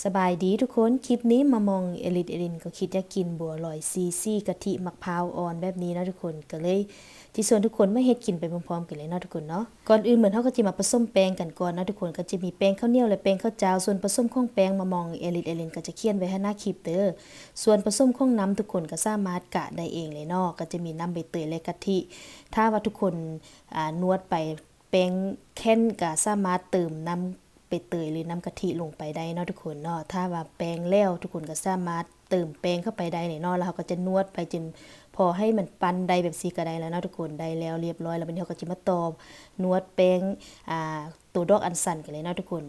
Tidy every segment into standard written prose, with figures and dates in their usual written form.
สบายดีทุกคนคลิปนี้มามองเอลินก็คิดจะกินบัวลอยซีซี่กะทิมะพร้าวอ่อนแบบนี้นะทุกคนก็เลยที่ส่วนทุกคนไม่เฮ็ดกินไปพร้อมๆกันเลยนะทุกคนเนาะก่อนอื่นเหมือนเฮาก็จะมาผสมแป้งกันก่อนนะทุกคนก็จะมีแป้งข้าวเหนียวและแป้งข้าวเจ้าส่วนผสมของแป้งมามองเอลินก็จะเขียนไว้ให้หน้าคลิปเด้อส่วนผสมของน้ำทุกคนก็สามารถกะได้เองเลยเนาะก็จะมีน้ำใบเตยและกะทิถ้าว่าทุกคนนวดไปแป้งแค่นก็สามารถเติมน้ำใบเตยหรือน้ำกะทิลงไปได้เนาะทุกคนเนาะถ้าว่าแป้งแล้วทุกคนก็สามารถเติมแป้งเข้าไปได้เนาะแล้วเราก็จะนวดไปจนพอให้มันปั้นได้แบบซีก็ได้แล้วเนาะทุกคนได้แล้วเรียบร้อยแล้ววันนี้เราก็จะมาตอบนวดแป้งตัวดอกอัญชันกันเลยเนาะทุกคน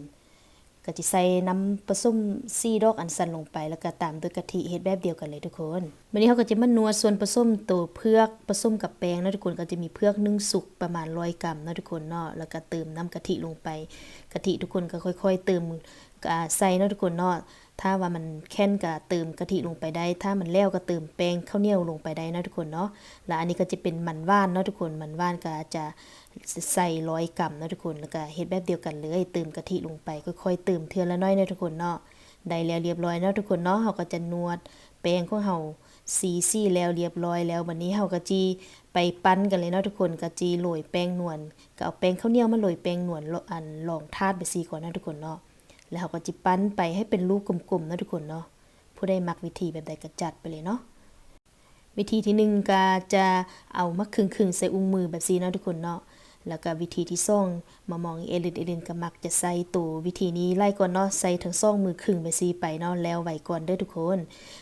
ก็จะใส่น้ำผสม4ดอกอัญชันลงไปแล้วก็ตามด้วยกะทิเฮ็ดแบบเดียวกันเลยทุกคนวันนี้เราก็จะมานวดส่วนผสมตัวเพือกผสมกับแป้งเนาะทุกคนก็จะมีเพือกนึ่งสุกประมาณ100 กรัมเนาะทุกคนเนาะแล้วก็เติมน้ำกะทิลงไปกะทิทุกคนก็ค่อยๆเติมใส่เนาะทุกคนเนาะถ้าว่ามันแค่นก็เติมกะทิลงไปได้ถ้ามันแล้วก็เติมแป้งข้าวเหนียวลงไปได้นะทุกคนเนาะแล้วอันนี้ก็จะเป็นมันว่านเนาะทุกคนมันว่านก็จะใส่100 กรัมนะทุกคนแล้วก็เฮ็ดแบบเดียวกันเลยเติมกะทิลงไปค่อยๆเติมเทื่อละน้อยนะทุกคนเนาะได้แล้วเรียบร้อยเนาะทุกคนเนาะเฮาก็จะนวดแป้งของเฮาซี่แล้วเรียบร้อยแล้ววันนี้เฮาก็จีไปปั้นกันเลยเนาะทุกคนก็จีโรยแป้งนวลก็เอาแป้งข้าวเหนียวมาโรยแป้งนวลรองทาดไปซี่ก่อนนะทุกคนเนาะแล้วเฮาก็จิปั้นไปให้เป็นลูกกลมๆนะทุกคนเนาะผู้ใดมักวิธีแบบใดก็จัดไปเลยเนาะวิธีที่1ก็จะเอามาครึ่งๆใส่อุ้งมือแบบซี่เนาะทุกคนเนาะแล้วก็วิธีที่2มามองเอลินก็มักจะใส่ตัววิธีนี้ไล่ก่อนเนาะใส่ทั้ง2มือครึ่งไปซี่ไปเนาะแล้วไว้ก่อนเด้อทุกคน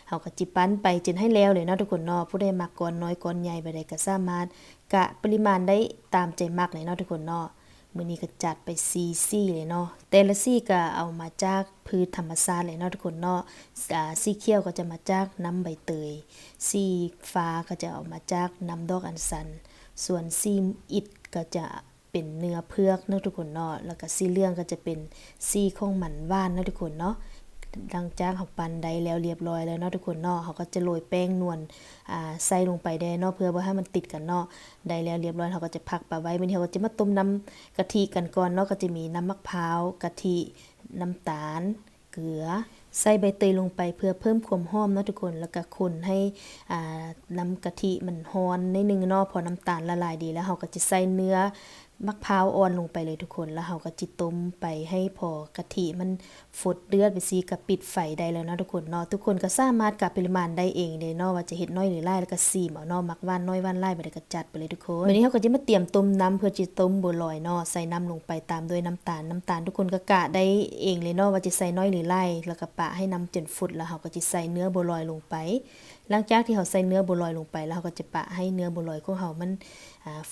เฮาก็จิปั้นไปจนให้แล้วเลยเนาะทุกคนเนาะผู้ใดมักก่อนน้อยก่อนใหญ่แบบใดก็สามารถกะปริมาณได้ตามใจมักเลยเนาะทุกคนเนาะมื้อนี้ก็จัดไป4ซี่เลยเนาะแต่ละซี่ก็เอามาจากพืชธรรมชาติเลยเนาะทุกคนเนาะสีเขียวก็จะมาจากน้ำใบเตยสีฟ้าก็จะเอามาจากน้ำดอกอัญชันส่วนสีอิฐก็จะเป็นเนื้อเพือกเนาะทุกคนเนาะแล้วก็สีเหลืองก็จะเป็นสีของมันว่านเนาะทุกคนเนาะหลังจากเฮาปั้นได้แล้วเรียบร้อยแล้วเนาะทุกคนเนาะเฮาก็จะโรยแป้งนวลใส่ลงไปได้เนาะเพื่อบ่ให้มันติดกันเนาะได้แล้วเรียบร้อยเฮาก็จะพักปะไว้มื้อนี้เฮาก็จะมาต้มน้ำกะทิกันก่อนเนาะก็จะมีน้ำมะพร้าวกะทิน้ำตาลเกลือใส่ใบเตยลงไปเพื่อเพิ่มความหอมเนาะทุกคนแล้วก็คนให้น้ำกะทิมันร้อนนิดนึงเนาะพอน้ำตาลละลายดีแล้วเฮาก็จะใส่เนื้อมะพร้าวอ่อนลงไปเลยทุกคนแล้วเฮาก็จิต้มไปให้พอกะทิมันฝดเดือดไปซีก็ปิดไฟได้แล้วนะทุกคนเนาะทุกคนก็สามารถกะปริมาณได้เองเด้เนาะว่าจะเฮ็ดน้อยหรือหลายแล้วก็ซีมเอาเนาะมักหวานน้อยหวานหลายบ่ได้ก็จัดไปเลยทุกคนวันนี้เฮาก็จะมาเตรียมต้มน้ำเพื่อจิต้มบัวลอยเนาะใส่น้ำลงไปตามด้วยน้ำตาลทุกคนก็กะได้เองเลยเนาะว่าจะใส่น้อยหรือหลายแล้วก็ปะให้น้ำจนฝุดแล้วเฮาก็จะใส่เนื้อบัวลอยลงไปหลังจากที่เฮาใส่เนื้อบัวลอยลงไปแล้วเฮาก็จะปะให้เนื้อบัวลอยของเฮามัน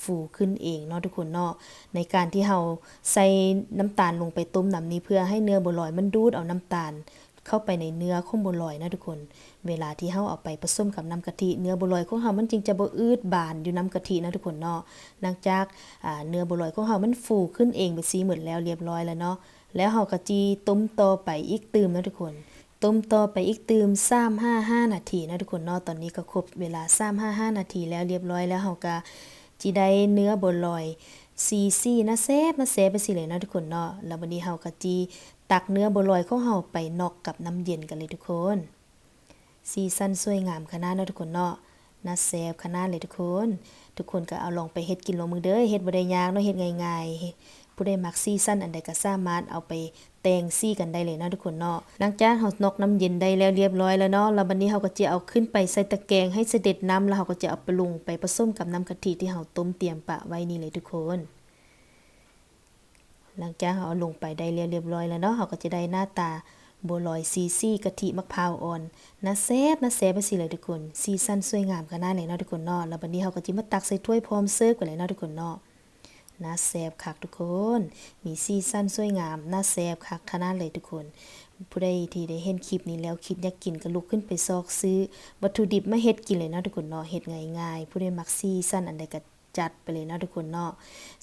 ฟูขึ้นเองเนาะทุกคนเนาะในการที่เฮาใส่น้ำตาลลงไปต้มน้ำนี้เพื่อให้เนื้อบัวลอยมันดูดเอาน้ำตาลเข้าไปในเนื้อของบัวลอยนะทุกคนเวลาที่เฮาเอาไปผสมกับน้ำกะทิเนื้อบัวลอยของเฮามันจึงจะบ่อืดบานอยู่น้ำกะทินะทุกคนเนาะหลังจากเนื้อบัวลอยของเฮามันฟูขึ้นเองไปซีหมดแล้วเรียบร้อยแล้วเนาะแล้วเฮาก็จีต้มต่อไปอีกตื่มนะทุกคนต้มต่อไปอีกตื่ม3-5 นาทีนะทุกคนเนาะตอนนี้ก็ครบเวลา3-5 นาทีแล้วเรียบร้อยแล้วเฮาก็จิได้เนื้อบัวลอยซี่นะแซ่บไปสิเลยนะทุกคนเนาะแล้ววันนี้เฮาก็จีตักเนื้อบัวลอยของเฮาไปนอกกับน้ำเย็นกันเลยทุกคนสีสันสวยงามขนาดเนาะทุกคนเนาะน่าแซ่บขนาดเลยทุกคนก็เอาลองไปเฮ็ดกินลงมือเด้อเฮ็ดบ่ได้ยากเนาะเฮ็ดง่ายๆผู้ใดมักซีซั่นอันใดก็สามารถเอาไปแต่งซี่กันได้เลยนะทุกคนเนาะหลังจากเฮานอกน้ำเย็นได้แล้วเรียบร้อยแล้วเนาะแล้วบัดนี้เฮาก็จะเอาขึ้นไปใส่ตะแกรงให้เสด็จน้ำแล้วเฮาก็จะเอาไปลงไปผสมกับน้ำกะทิที่เฮาต้มเตรียมปะไว้นี่เลยทุกคนหลังจากเฮาเอาลงไปได้เรียบร้อยแล้วเนาะเฮาก็จะได้หน้าตาบัวลอยซี่กะทิมะพร้าวอ่อนน่าแซ่บไปสิเลยทุกคนสีสันสวยงามขนาดเลยเนาะทุกคนเนาะแล้วบัดนี้เฮาก็สิมาตักใส่ถ้วยพร้อมเสิร์ฟกันเลยเนาะทุกคนเนาะน่าแซ่บคักทุกคนมีสีสันสวยงามน่าแซ่บคักขนาดเลยทุกคนผู้ใดที่ได้เห็นคลิปนี้แล้วคิดอยากกินก็ลุกขึ้นไปซอกซื้อวัตถุดิบมาเฮ็ดกินเลยเนาะทุกคนเนาะเฮ็ดง่ายๆผู้ใดมักซีซั่นอันใดก็จัดไปเลยเนาะทุกคนเนาะ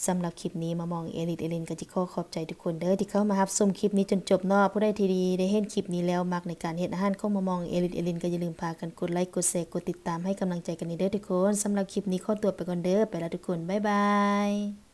สำหรับคลิปนี้มามองเอลินก็จิขอขอบใจทุกคนเด้อที่เข้ามารับชมคลิปนี้จนจบเนาะผู้ใดที่ได้เห็นคลิปนี้แล้วมักในการเฮ็ดอาหารเข้ามามองเอลินก็อย่าลืมพากันกดไลค์กดแชร์กดติดตามให้กำลังใจกันนี่เด้อทุกคนสำหรับคลิปนี้ขอตัวไปก่อนเด้อไปแล้วทุกคนบ๊ายบาย